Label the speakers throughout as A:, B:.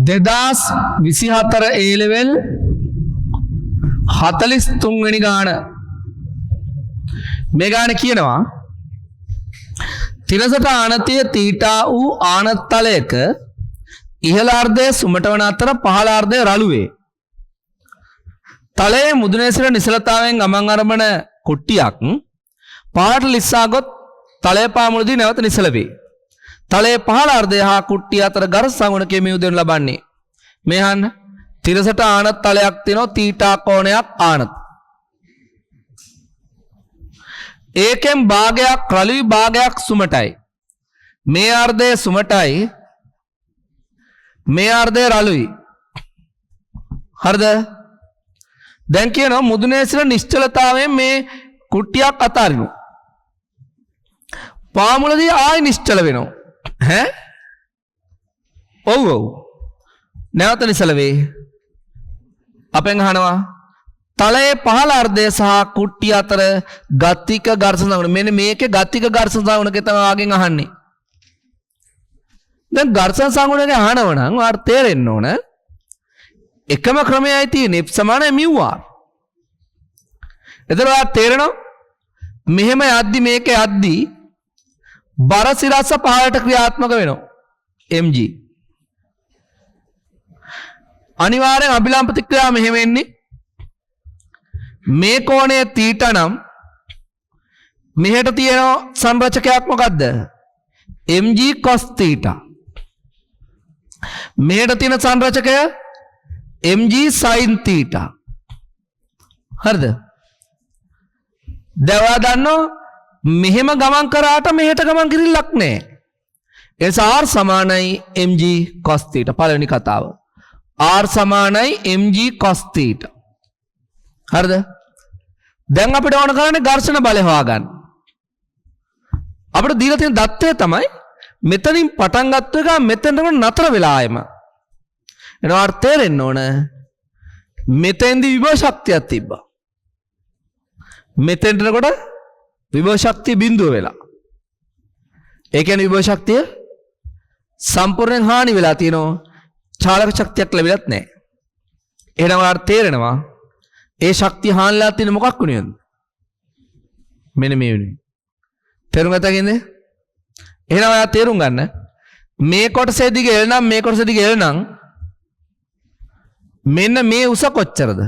A: 2024 A level 43 වෙනි ගාන මේ ගාන කියනවා තිරසට ආනතිය තීටා වූ ආනත්තලයක ඉහළ අර්ධය සුමට වන අතර පහළ අර්ධය රළු වේ. තලයේ මුදුනේ සිට නිසලතාවෙන් ගමන් අරඹන කුට්ටියක් පහළට ලිස්සා ගොත් තලයේ පාමුලදී නැවත නිසල වේ. තලයේ පහළ අර්ධය හා කුට්ටිය අතර ගරස් සංගුණකයේ මියුදෙනු ලබන්නේ. මේ අහන්න තිරසට ආනත් තලයක් තියෙනවා තීටා කෝණයක් ආනත්. ඒකෙන් භාගයක් රළුයි භාගයක් සුමටයි. මේ අර්ධය සුමටයි මේ අර්ධය රළුයි. හරිද? දැන් කියනවා මුදුනේ සිට නිශ්චලතාවයෙන් මේ කුට්ටියක් අතාරිනු. පාමුලදී ආයි නිශ්චල වෙනවා. ඈ? ඔව් ඔව්. නැවත නිසල වේ. අපෙන් අහනවා තලයේ පහළ අර්ධය සහ කුට්ටිය අතර ගතික ඝර්ෂණ සංගුණ. මෙන්න මේකේ ගතික ඝර්ෂණ සංගුණක තමයි ආගෙන් අහන්නේ. දැන් ඝර්ෂණ සංගුණක අහනව නම් ඔයාලට තේරෙන්න ඕන එකම ක්‍රමයයි තියෙන්නේ F = μr. එතකොට ඔයාලට තේරෙනවා මෙහෙම යද්දි මේක යද්දි බර සිරස්ස පහළට ක්‍රියාත්මක වෙනවා mg. අනිවාර්යෙන් අභිලම්බ ප්‍රතික්‍රියාව මෙහෙම එන්නේ මේ කෝණය තීටා නම් මෙහෙට තියෙන සංරචකයක් මොකද්ද? mg cos theta. මෙහෙට තියෙන සංරචකය mg sin theta. හරිද? දැන් ඔයා දන්නෝ මෙහෙම ගමන් කරාට මෙහෙට ගමන් කිරිල්ලක් නැහැ. ඒ නිසා r සමානයි mg cos theta. පළවෙනි කතාව. r සමානයි mg cos theta. හරිද? දැන් අපිට ඕන කරන්නේ ඝර්ෂණ බලය හොයාගන්න. අපිට දීලා තියෙන දත්තය තමයි මෙතනින් පටන් ගත්ත එක මෙතනට නතර වෙලා ආයම. එනවා තේරෙන්න ඕන මෙතෙන්දි විභව ශක්තියක් තිබ්බා. මෙතෙන්ටනකොට විභව ශක්තිය බිඳුව වෙලා. ඒ කියන්නේ විභව ශක්තිය සම්පූර්ණයෙන් හානි වෙලා තියෙනවා. චාලක ශක්තියක් ලැබිලත් නැහැ. එහෙනම් ඔයාලට තේරෙනවා ඒ ශක්තිය හානිලා තියෙන මොකක් වුණේද? මෙන්න මේ වෙන්නේ. තේරුම් ගත්තකින්ද? එහෙනම් ඔයා තේරුම් ගන්න මේ කොටසේ දිග L නම් මේ කොටසේ දිග L නම් මෙන්න මේ උස කොච්චරද?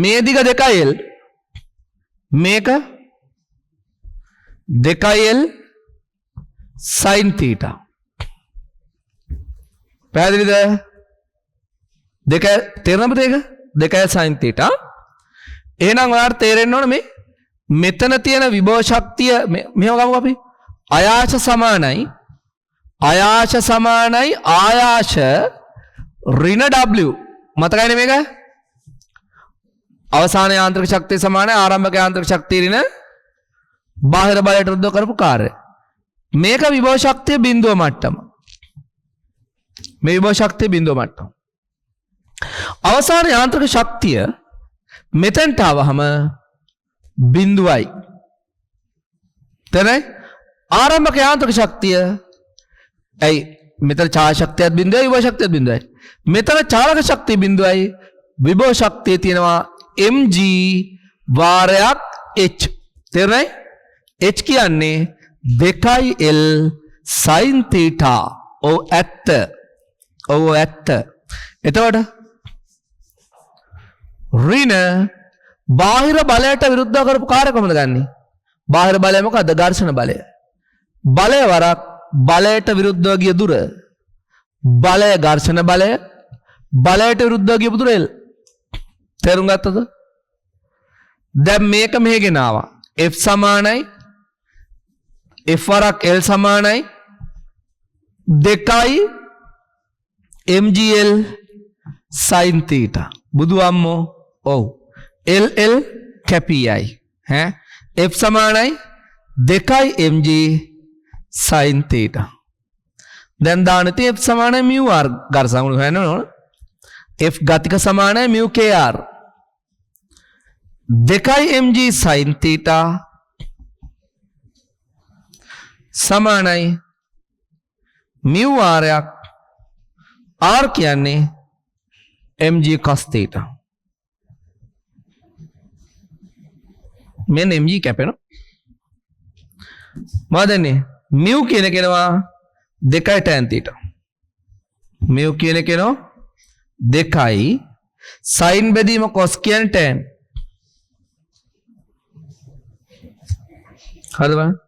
A: මේ දිග 2L මේක 2L sin theta. පැහැදිලිද? දෙක තේරෙනවද ඒක? 2L sin theta. එහෙනම් ඔයාලට තේරෙන්න ඕන මේ මෙතන තියෙන විභව ශක්තිය මෙහෙම ගමු අපි. අයාශ සමානයි ආයාශ ඍණ W. මතකයිනේ මේක? අවසාන යාන්ත්‍රික ශක්තිය සමානයි ආරම්භක යාන්ත්‍රික ශක්තිය ඍණ බාහිර බලයට රුද්ධ කරපු කාර්යය. මේක විභව ශක්තිය බිඳුව මට්ටම. මේ විභව ශක්තිය බිඳුව මට්ටම. අවසාන යාන්ත්‍රික ශක්තිය මෙතෙන්ට આવහම බිඳුවයි. තේරෙයි? ආරම්භක යාන්ත්‍රික ශක්තිය ඇයි මෙතන චාලක ශක්තියත් බිඳුවයි විභව ශක්තියත් බිඳුවයි. මෙතන චාලක ශක්තිය බිඳුවයි විභව ශක්තිය තියෙනවා mg වාරයක් h. තේරෙයි? h කියන්නේ 2L sin theta. ඔව් ඇත්ත. ඔව් ඇත්ත. එතකොට ඍණ බාහිර බලයට විරුද්ධව කරපු කාර්ය කොහොමද ගන්නෙ? බාහිර බලය මොකද්ද? ඝර්ෂණ බලය. බලය වරක් බලයට විරුද්ධව ගිය දුර. බලය ඝර්ෂණ බලය. බලයට විරුද්ධව ගියපු දුර L. තේරුම් ගත්තද? දැන් මේක මෙහෙගෙන ආවා. F සමානයි F වරක් L සමානයි 2 mgl sin theta. බුදු අම්මෝ ඔව් LL කැපියයි ඈ F සමානයි 2 mg sin theta. දැන් දාන්න තියෙ F සමානයි μr ඝර්ෂණ සංගුණ හොයන්න ඕන. F ගතික සමානයි μ kr 2 mg sin theta සමානයි μ වාරයක් R කියන්නේ mg cos theta. මෙන්න mg කැපෙනවා. මොකදන්නේ mu කියන කෙනවා 2යි tan theta. mu කියන කෙනවා 2යි sin බෙදීම cos කියන්නේ tan. හරිද බලන්න.